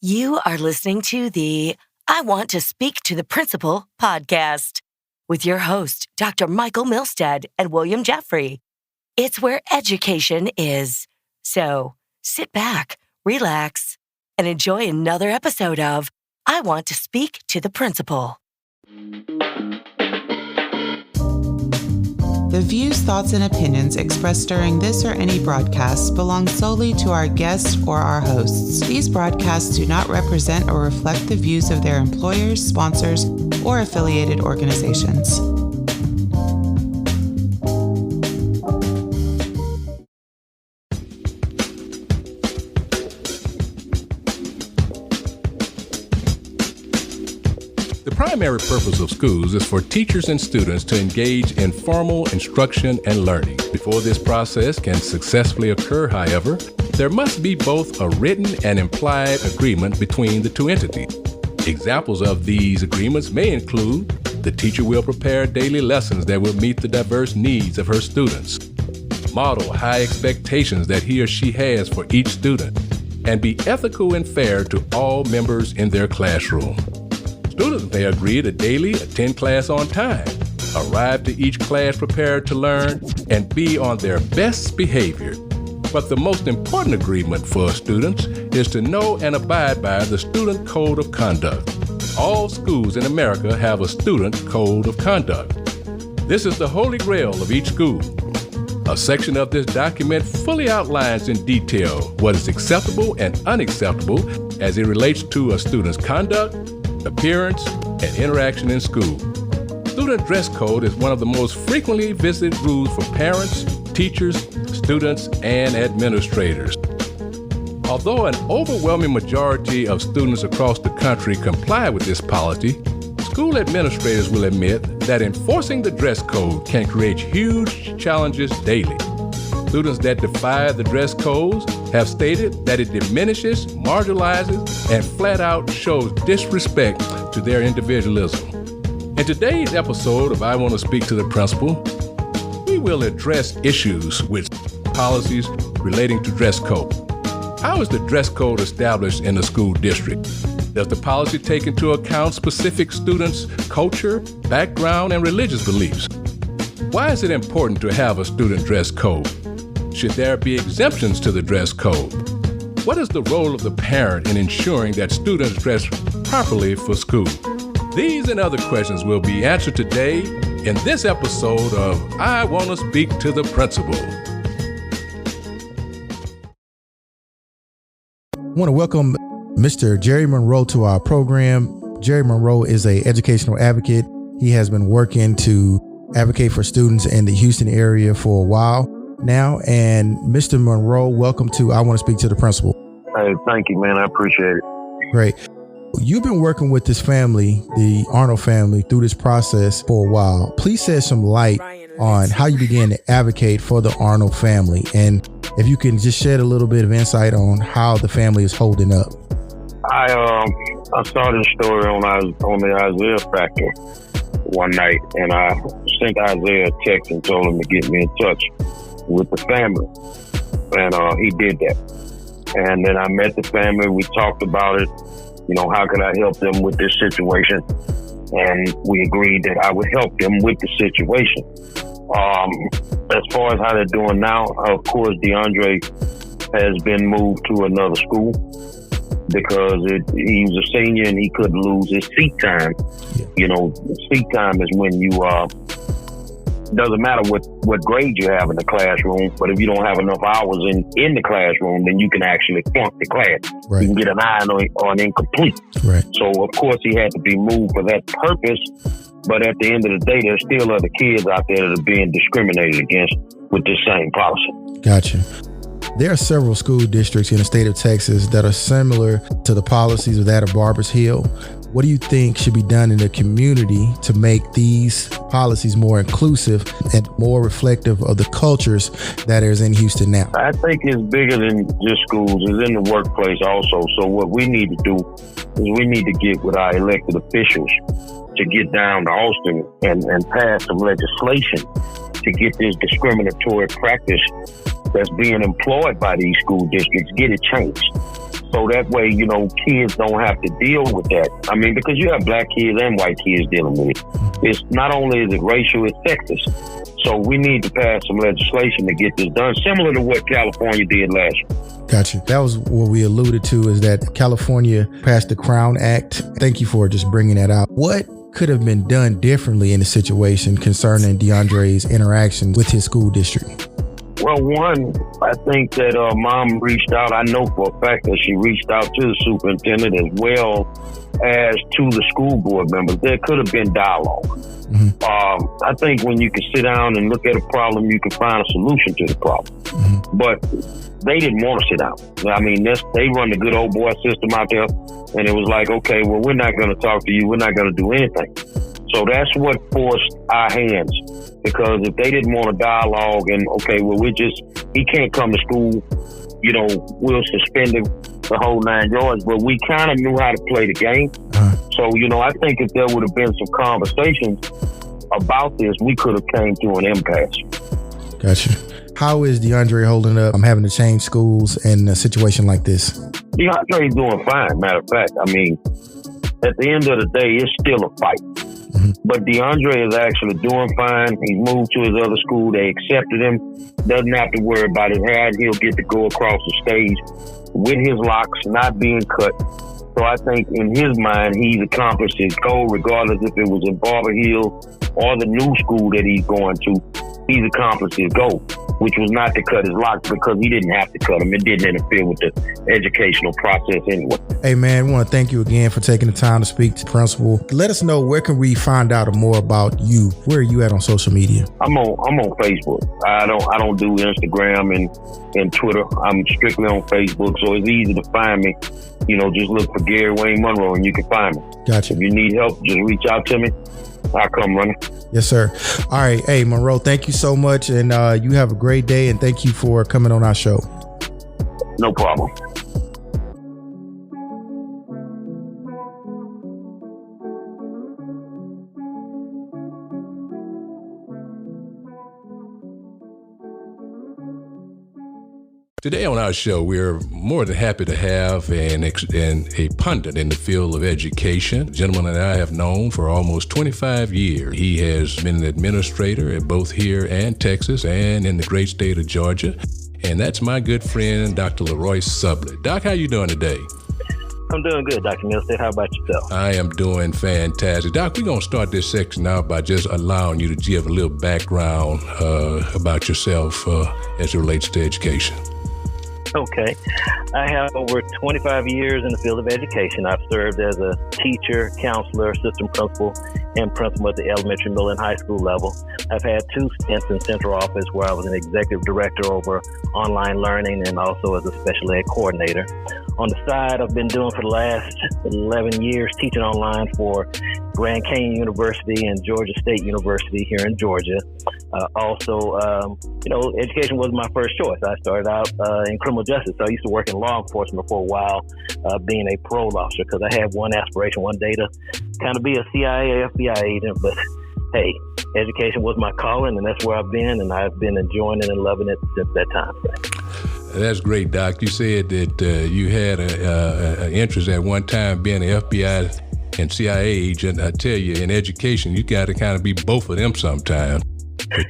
You are listening to the I Want to Speak to the Principal podcast with your host, Dr. Michael Milstead and William Jeffrey. It's where education is. So sit back, relax, and enjoy another episode of I Want to Speak to the Principal. The views, thoughts, and opinions expressed during this or any broadcast belong solely to our guests or our hosts. These broadcasts do not represent or reflect the views of their employers, sponsors, or affiliated organizations. The primary purpose of schools is for teachers and students to engage in formal instruction and learning. Before this process can successfully occur, however, there must be both a written and implied agreement between the two entities. Examples of these agreements may include the teacher will prepare daily lessons that will meet the diverse needs of her students, model high expectations that he or she has for each student, and be ethical and fair to all members in their classroom. Students may agree to daily attend class on time, arrive to each class prepared to learn, and be on their best behavior. But the most important agreement for students is to know and abide by the Student Code of Conduct. All schools in America have a Student Code of Conduct. This is the holy grail of each school. A section of this document fully outlines in detail what is acceptable and unacceptable as it relates to a student's conduct, appearance, and interaction in school. Student dress code is one of the most frequently visited rules for parents, teachers, students, and administrators. Although an overwhelming majority of students across the country comply with this policy, school administrators will admit that enforcing the dress code can create huge challenges daily. Students that defy the dress codes have stated that it diminishes, marginalizes, and flat out shows disrespect to their individualism. In today's episode of I Want to Speak to the Principal, we will address issues with policies relating to dress code. How is the dress code established in the school district? Does the policy take into account specific students' culture, background, and religious beliefs? Why is it important to have a student dress code? Should there be exemptions to the dress code? What is the role of the parent in ensuring that students dress properly for school? These and other questions will be answered today in this episode of I Want to Speak to the Principal. I want to welcome Mr. Gerry Monroe to our program. Gerry Monroe is an educational advocate. He has been working to advocate for students in the Houston area for a while now. And Mr. Monroe, welcome to I Want to Speak to the Principal. Hey, thank you, man. I appreciate it. Great. You've been working with this family, the Arnold family, through this process for a while. Please shed some light on how you began to advocate for the Arnold family. And if you can just shed a little bit of insight on how the family is holding up. I started a story on the Isaiah Factor one night, and I sent Isaiah a text and told him to get me in touch with the family, and he did that. And then I met the family. We talked about it. You know, how could I help them with this situation? And we agreed that I would help them with the situation. As far as how they're doing now, of course, Deandre has been moved to another school because he was a senior and he couldn't lose his seat time. You know, seat time is when you doesn't matter what grade you have in the classroom, but if you don't have enough hours in the classroom, then you can actually flunk the class. Right. You can get an I or an incomplete. Right. So, of course, he had to be moved for that purpose. But at the end of the day, there's still other kids out there that are being discriminated against with this same policy. Gotcha. There are several school districts in the state of Texas that are similar to the policies of that of Barbers Hill. What do you think should be done in the community to make these policies more inclusive and more reflective of the cultures that is in Houston now? I think it's bigger than just schools. It's in the workplace also. So what we need to do is we need to get with our elected officials to get down to Austin and pass some legislation to get this discriminatory practice that's being employed by these school districts, get it changed. So that way, you know, kids don't have to deal with that. I mean, because you have black kids and white kids dealing with it. It's not only is it racial, it's sexist. So we need to pass some legislation to get this done, similar to what California did last year. Gotcha. That was what we alluded to, is that California passed the Crown Act. Thank you for just bringing that out. What could have been done differently in the situation concerning Deandre's interactions with his school district? Well, one, I think that mom reached out. I know for a fact that she reached out to the superintendent as well as to the school board members. There could have been dialogue. Mm-hmm. I think when you can sit down and look at a problem, you can find a solution to the problem. Mm-hmm. But they didn't want to sit down. I mean, they run the good old boy system out there, and it was like, okay, well, we're not going to talk to you. We're not going to do anything. So that's what forced our hands. Because if they didn't want a dialogue and, okay, well, he can't come to school, you know, we'll suspend him the whole 9 yards. But we kind of knew how to play the game. So, you know, I think if there would have been some conversations about this, we could have came to an impasse. Gotcha. How is Deandre holding up? I'm having to change schools in a situation like this. Deandre's doing fine, matter of fact. I mean, at the end of the day, it's still a fight. Mm-hmm. But Deandre is actually doing fine. He's moved to his other school. They accepted him. Doesn't have to worry about his hair. He'll get to go across the stage with his locks not being cut. So I think in his mind, he's accomplished his goal, regardless if it was in Barber Hill or the new school that he's going to. He's accomplished his goal, which was not to cut his locks, because he didn't have to cut them. It didn't interfere with the educational process anyway. Hey, man, I want to thank you again for taking the time to speak to the principal. Let us know, where can we find out more about you? Where are you at on social media? I'm on Facebook. I don't do Instagram and Twitter. I'm strictly on Facebook, so it's easy to find me. You know, just look for Gerry Wayne Monroe and you can find me. Gotcha. If you need help, just reach out to me. I'll come running. Yes, sir. All right. Hey, Monroe, thank you so much. And you have a great day. And thank you for coming on our show. No problem. Today on our show, we're more than happy to have a pundit in the field of education, a gentleman that I have known for almost 25 years. He has been an administrator at both here and Texas and in the great state of Georgia. And that's my good friend, Dr. LaRoyce Sublett. Doc, how you doing today? I'm doing good, Dr. Milstead. How about yourself? I am doing fantastic. Doc, we're going to start this section out by just allowing you to give a little background about yourself as it relates to education. Okay. I have over 25 years in the field of education. I've served as a teacher, counselor, assistant principal, and principal at the elementary, middle, and high school level. I've had 2 stints in central office where I was an executive director over online learning and also as a special ed coordinator. On the side, I've been doing for the last 11 years teaching online for Grand Canyon University and Georgia State University here in Georgia. Education was my first choice. I started out in criminal justice. So I used to work in law enforcement for a while, being a parole officer, because I had one aspiration one day to kind of be a CIA, FBI agent. But hey, education was my calling, and that's where I've been, and I've been enjoying it and loving it since that time. That's great, Doc. You said that you had an interest at one time being an FBI and CIA agent. I tell you, in education, you got to kind of be both of them sometimes.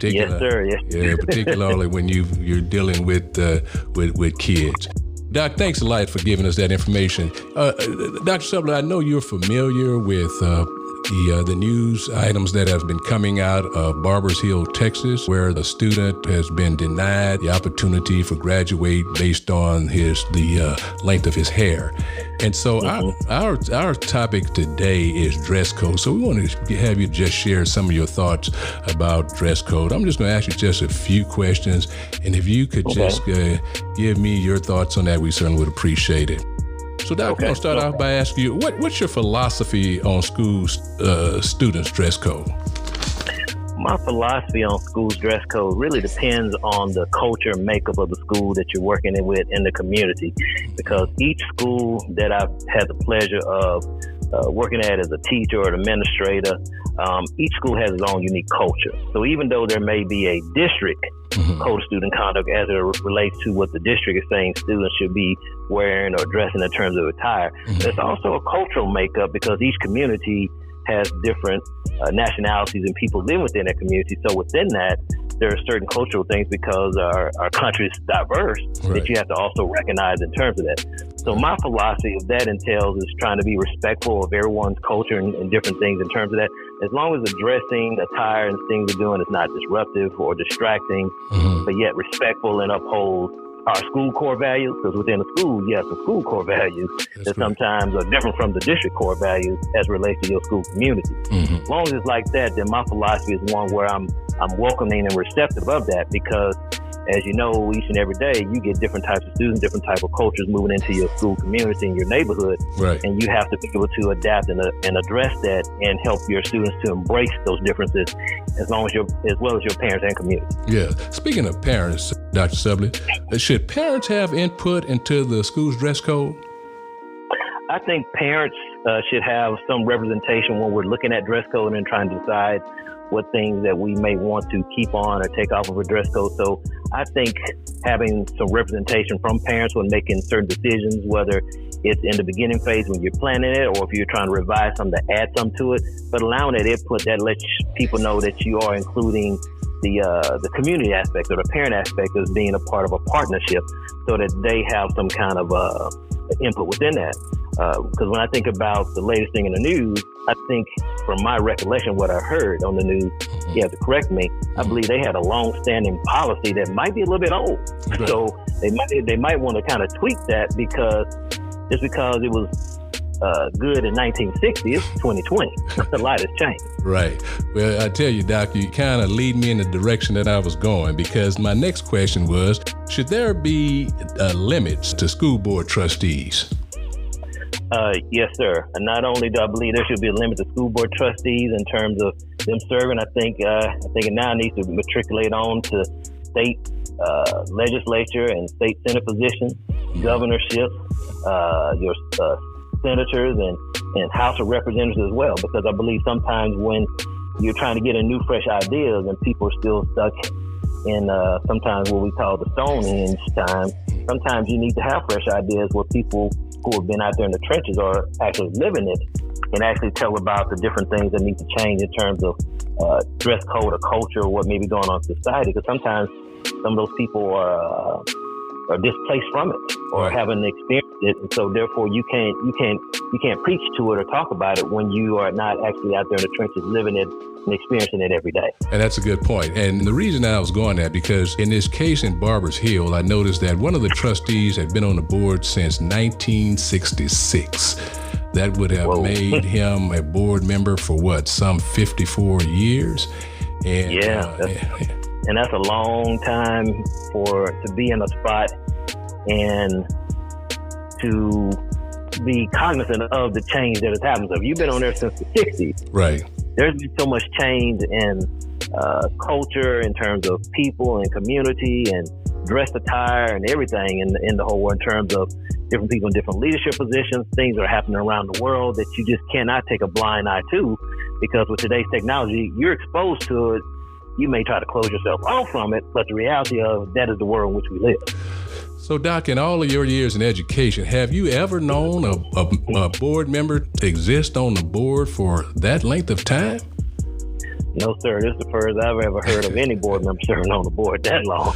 Yes, sir. Yes. Yeah, particularly when you're dealing with kids. Doc, thanks a lot for giving us that information. Dr. Sublett, I know you're familiar with the news items that have been coming out of Barbers Hill, Texas, where the student has been denied the opportunity for graduate based on the length of his hair. And so our topic today is dress code. So we want to have you just share some of your thoughts about dress code. I'm just going to ask you just a few questions. And if you could just give me your thoughts on that, we certainly would appreciate it. So Doc, I'm going to start off by asking you, what's your philosophy on school students' dress code? My philosophy on school's dress code really depends on the culture and makeup of the school that you're working with in the community, because each school that I've had the pleasure of working at as a teacher or an administrator, each school has its own unique culture. So even though there may be a district code of student conduct as it relates to what the district is saying students should be wearing or dressing in terms of attire, there's also a cultural makeup because each community has different nationalities and people live within that community. So within that, there are certain cultural things because our country is diverse that you have to also recognize in terms of that. So my philosophy of that entails is trying to be respectful of everyone's culture and different things in terms of that. As long as the dressing, attire, and things we're doing is not disruptive or distracting, but yet respectful and upholds our school core values, because within a school, you have some school core values that sometimes are different from the district core values as relates to your school community. As long as it's like that, then my philosophy is one where I'm welcoming and receptive of that, because as you know, each and every day, you get different types of students, different type of cultures moving into your school community and your neighborhood. And you have to be able to adapt and address that and help your students to embrace those differences as well as your parents and community. Yeah. Speaking of parents, Dr. Sublett, should parents have input into the school's dress code? I think parents should have some representation when we're looking at dress code and trying to decide what things that we may want to keep on or take off of a dress code. So I think having some representation from parents when making certain decisions, whether it's in the beginning phase when you're planning it or if you're trying to revise something to add something to it, but allowing that input that lets people know that you are including the community aspect or the parent aspect as being a part of a partnership so that they have some kind of input within that. Because when I think about the latest thing in the news, I think from my recollection, what I heard on the news, you have to correct me, I believe they had a long-standing policy that might be a little bit old. So they might want to kind of tweak that because it was good in 1960, it's 2020. A lot has changed. Right. Well, I tell you, Doc, you kind of lead me in the direction that I was going, because my next question was, should there be limits to school board trustees? Yes, sir. And not only do I believe there should be a limit to school board trustees in terms of them serving, I think it now needs to matriculate on to state legislature and state senate positions, governorships, your senators and House of Representatives as well, because I believe sometimes when you're trying to get in new, fresh ideas and people are still stuck in sometimes what we call the Stonehenge time, sometimes you need to have fresh ideas where people who have been out there in the trenches are actually living it and actually tell about the different things that need to change in terms of dress code or culture or what may be going on in society. Because sometimes some of those people are displaced from it or haven't experienced it, and so therefore you can't preach to it or talk about it when you are not actually out there in the trenches living it and experiencing it every day. And that's a good point. And the reason I was going at, because in this case in Barbers Hill, I noticed that one of the trustees had been on the board since 1966. That would have made him a board member for some 54 years. And and that's a long time to be in a spot and to be cognizant of the change that has happened. So if you've been on there since the 60s, right, there's been so much change in culture in terms of people and community and dress attire and everything in the whole world in terms of different people in different leadership positions. Things are happening around the world that you just cannot take a blind eye to, because with today's technology, you're exposed to it. You may try to close yourself off from it, but the reality of that is the world in which we live. So, Doc, in all of your years in education, have you ever known a board member to exist on the board for that length of time? No, sir. This is the first I've ever heard of any board member serving on the board that long.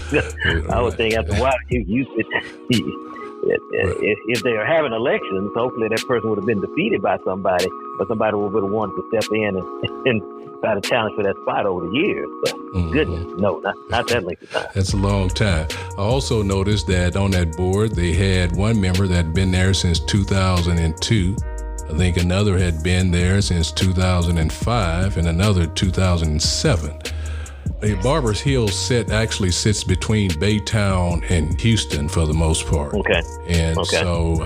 I would think after a while, if they are having elections, hopefully that person would have been defeated by somebody, but somebody would have wanted to step in and try to challenge for that spot over the years. But goodness, no, not that length of time. That's a long time. I also noticed that on that board, they had one member that had been there since 2002. I think another had been there since 2005 and another 2007. Barbers Hill actually sits between Baytown and Houston for the most part. Okay. And so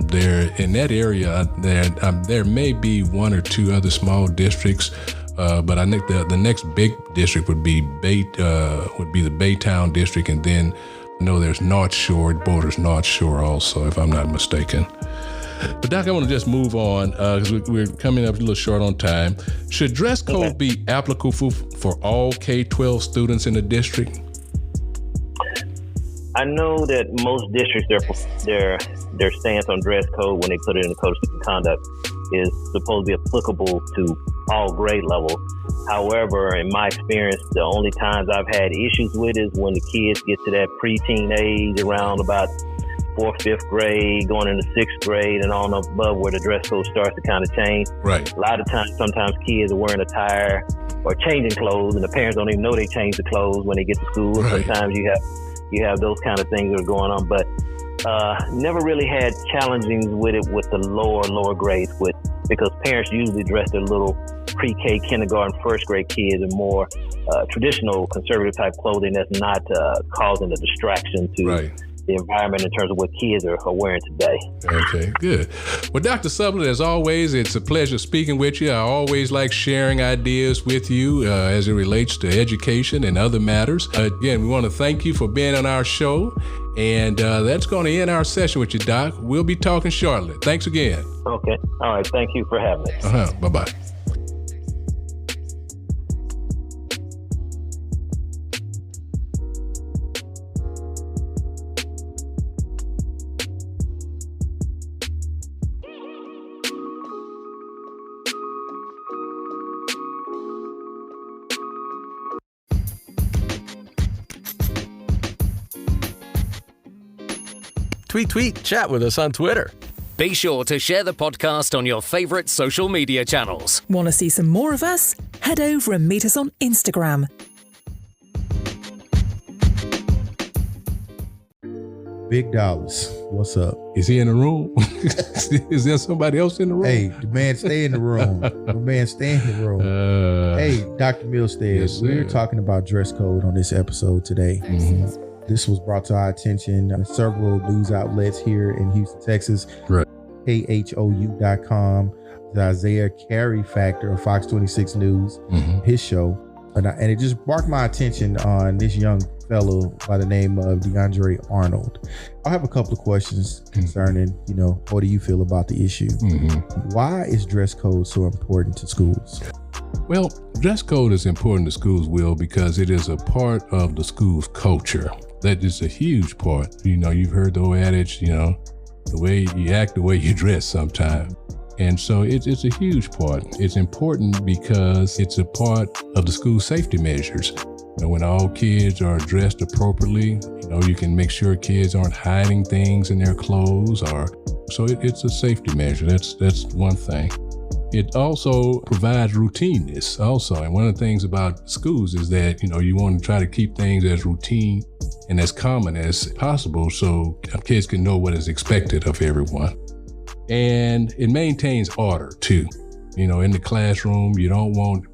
there in that area, there may be one or two other small districts, but I think the next big district would be the Baytown district, and then I know there's North Shore. It borders North Shore also, if I'm not mistaken. But Doc, I want to just move on because we're coming up a little short on time. Should dress code be applicable for all K-12 students in the district? I know that most districts, their stance on dress code when they put it in the Code of Student Conduct is supposed to be applicable to all grade levels. However, in my experience, the only times I've had issues with is when the kids get to that preteen age around about 4th, 5th grade, going into 6th grade and on above where the dress code starts to kind of change. Right. A lot of times, sometimes kids are wearing attire or changing clothes and the parents don't even know they changed the clothes when they get to school. Right. Sometimes you have those kind of things that are going on, but never really had challenges with it with the lower grades because parents usually dress their little pre-K, kindergarten, 1st grade kids in more traditional conservative type clothing that's not causing a distraction to the environment in terms of what kids are wearing today. Okay, good. Well, Dr. Sublett, as always, it's a pleasure speaking with you. I always like sharing ideas with you as it relates to education and other matters. Again, we want to thank you for being on our show. And that's going to end our session with you, Doc. We'll be talking shortly. Thanks again. Okay. All right. Thank you for having us. Bye-bye. Tweet, chat with us on Twitter. Be sure to share the podcast on your favorite social media channels. Want to see some more of us? Head over and meet us on Instagram. Big Dollars, what's up? Is he in the room? Is there somebody else in the room? Hey, the man stay in the room. The man stay in the room. Hey, Dr. Milstead, yes, we're talking about dress code on this episode today. Mm-hmm. This was brought to our attention on several news outlets here in Houston, Texas. Right. KHOU.com, the Isaiah Carey Factor of Fox 26 News, his show. And it just sparked my attention on this young fellow by the name of Deandre Arnold. I have a couple of questions concerning, what do you feel about the issue? Why is dress code so important to schools? Well, dress code is important to schools, Will, because it is a part of the school's culture. That is a huge part. You've heard the old adage, the way you act, the way you dress sometimes. And so it's a huge part. It's important because it's a part of the school safety measures. When all kids are dressed appropriately, you can make sure kids aren't hiding things in their clothes, so it's a safety measure. That's one thing. It also provides routineness also. And one of the things about schools is that, you want to try to keep things as routine and as common as possible so kids can know what is expected of everyone. And it maintains order too. In the classroom, you don't want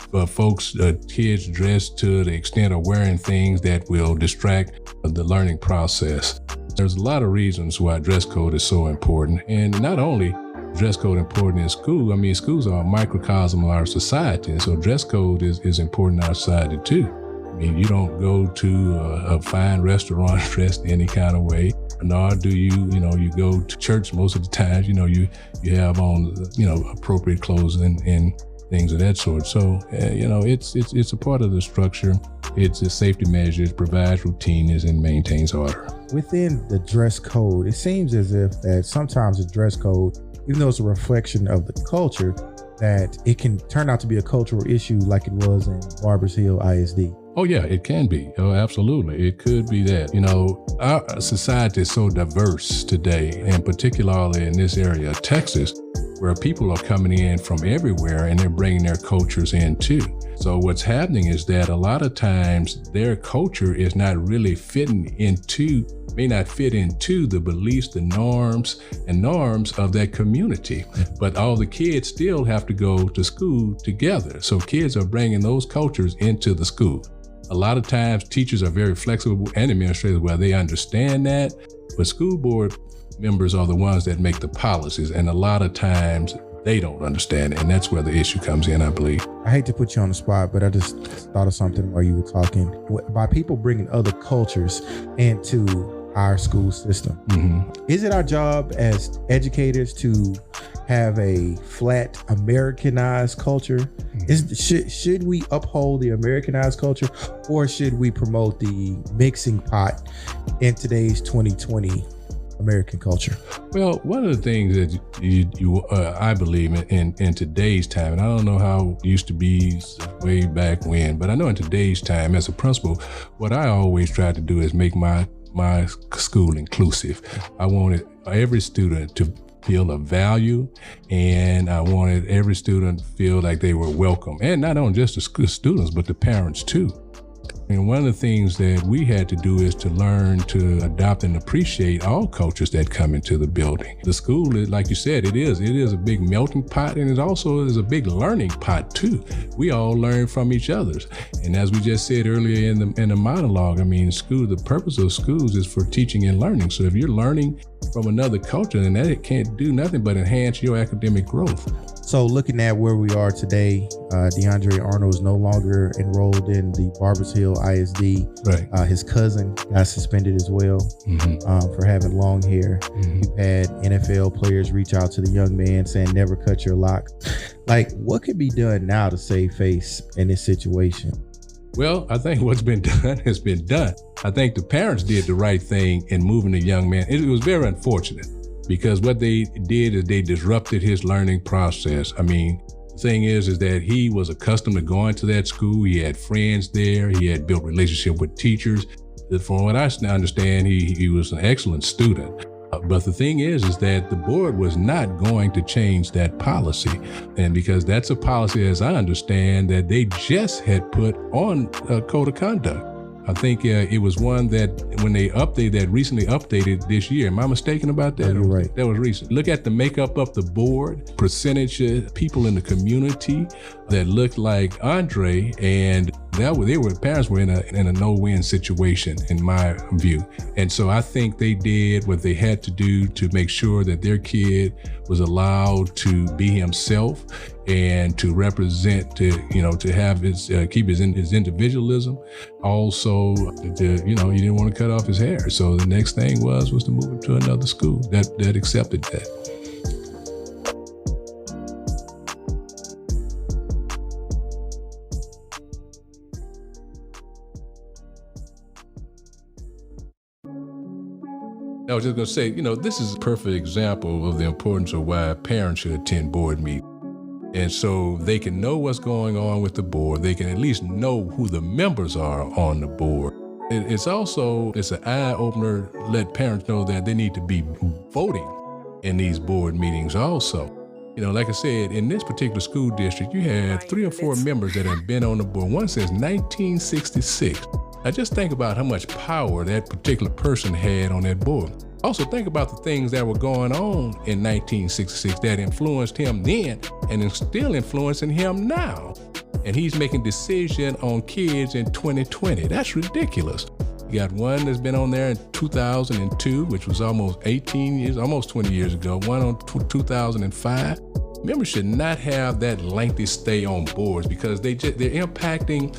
kids dressed to the extent of wearing things that will distract the learning process. There's a lot of reasons why dress code is so important. And not only dress code important in school, schools are a microcosm of our society. And so dress code is important in our society too. You don't go to a fine restaurant dressed any kind of way, nor do you go to church most of the time. You have on, appropriate clothes and things of that sort. So, it's a part of the structure. It's a safety measure, it provides routineness and maintains order. Within the dress code, it seems as if that sometimes the dress code, even though it's a reflection of the culture, that it can turn out to be a cultural issue like it was in Barbers Hill ISD. Oh yeah, it can be. Oh, absolutely. It could be that. Our society is so diverse today, and particularly in this area of Texas, where people are coming in from everywhere and they're bringing their cultures in too. So what's happening is that a lot of times their culture is not really may not fit into the beliefs, the norms of that community. But all the kids still have to go to school together. So kids are bringing those cultures into the school. A lot of times teachers are very flexible and administrators, well, they understand that, but school board members are the ones that make the policies. And a lot of times they don't understand it. And that's where the issue comes in, I believe. I hate to put you on the spot, but I just thought of something while you were talking. By people bringing other cultures into our school system. Mm-hmm. Is it our job as educators to have a flat Americanized culture? Mm-hmm. Should we uphold the Americanized culture, or should we promote the mixing pot in today's 2020 American culture? Well, one of the things that I believe in today's time, and I don't know how it used to be way back when, but I know in today's time, as a principal, what I always try to do is make my school inclusive. I wanted every student to feel a value, and I wanted every student to feel like they were welcome, and not only just the students, but the parents too. And one of the things that we had to do is to learn to adopt and appreciate all cultures that come into the building. The school is, like you said, it is a big melting pot, and it also is a big learning pot too. We all learn from each other. And as we just said earlier in the monologue, I mean, the purpose of schools is for teaching and learning. So if you're learning from another culture, then that can't do nothing but enhance your academic growth. So looking at where we are today, Deandre Arnold is no longer enrolled in the Barbers Hill ISD. Right. His cousin got suspended as well for having long hair. We've had NFL players reach out to the young man saying, never cut your locks. Like, what could be done now to save face in this situation? Well, I think what's been done has been done. I think the parents did the right thing in moving the young man. It was very unfortunate, because what they did is they disrupted his learning process. I mean, the thing is that he was accustomed to going to that school. He had friends there. He had built relationship with teachers. From what I understand, he was an excellent student. But the thing is that the board was not going to change that policy. And because that's a policy, as I understand, that they just had put on a code of conduct. I think it was one that when they recently updated this year. Am I mistaken about that? Oh, you're right. That was recent. Look at the makeup of the board, percentage of people in the community that looked like Andre, and parents were in a no-win situation in my view. And so I think they did what they had to do to make sure that their kid was allowed to be himself and to represent, to have his keep his individualism. Also, he didn't want to cut off his hair. So the next thing was to move him to another school that accepted that. I was just going to say, this is a perfect example of the importance of why parents should attend board meetings. And so they can know what's going on with the board. They can at least know who the members are on the board. It's an eye-opener, let parents know that they need to be voting in these board meetings also. Like I said, in this particular school district, you had 3 or 4 members that have been on the board, one since 1966. Now just think about how much power that particular person had on that board. Also think about the things that were going on in 1966 that influenced him then and is still influencing him now. And he's making decisions on kids in 2020. That's ridiculous. You got one that's been on there in 2002, which was almost 20 years ago, one on 2005. Members should not have that lengthy stay on boards because they're impacting,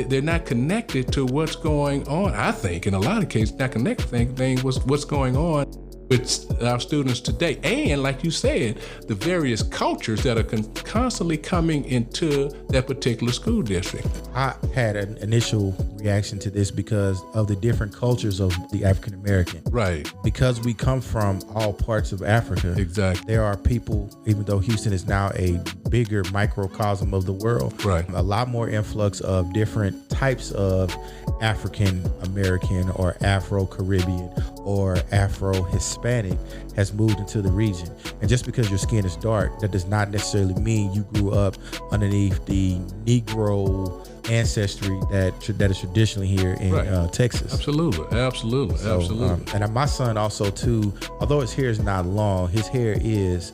they're not connected to what's going on. I think in a lot of cases, not connected to what's going on with our students today. And like you said, the various cultures that are constantly coming into that particular school district. I had an initial reaction to this because of the different cultures of the African American. Right. Because we come from all parts of Africa. Exactly. There are people, even though Houston is now a bigger microcosm of the world, right, a lot more influx of different types of African American or Afro-Caribbean or Afro-Hispanic has moved into the region. And just because your skin is dark, that does not necessarily mean you grew up underneath the Negro ancestry that is traditionally here in Texas. Absolutely. And my son also too, although his hair is not long, his hair is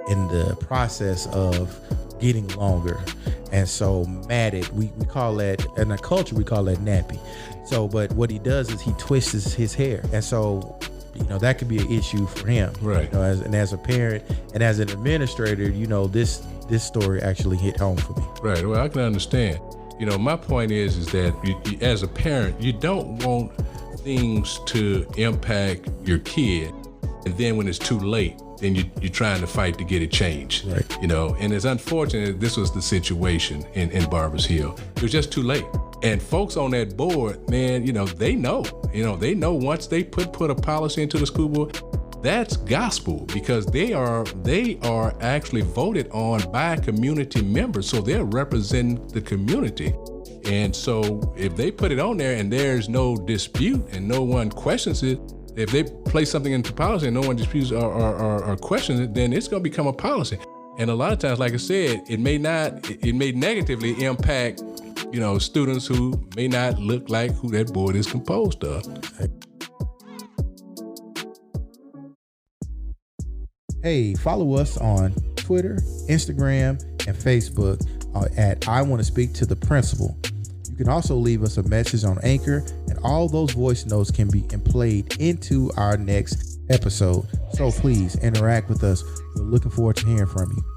in the process of getting longer. And so matted, we call that, in our culture, we call that nappy. So, but what he does is he twists his hair. And so, that could be an issue for him. Right. As a parent and as an administrator, this story actually hit home for me. Right. Well, I can understand. My point is that you, as a parent, you don't want things to impact your kid, and then when it's too late, then you're trying to fight to get it changed. Right. You know, and it's unfortunate this was the situation in Barbers Hill. It was just too late. And folks on that board, man, they know once they put a policy into the school board, that's gospel, because they are actually voted on by community members, so they're representing the community. And so if they put it on there and there's no dispute and no one questions it, if they place something into policy and no one disputes or questions it, then it's going to become a policy. And a lot of times, like I said, it may negatively impact, students who may not look like who that board is composed of. Hey, follow us on Twitter, Instagram, and Facebook at I Want to Speak to the Principal. You can also leave us a message on Anchor, and all those voice notes can be played into our next episode. So please interact with us. We're looking forward to hearing from you.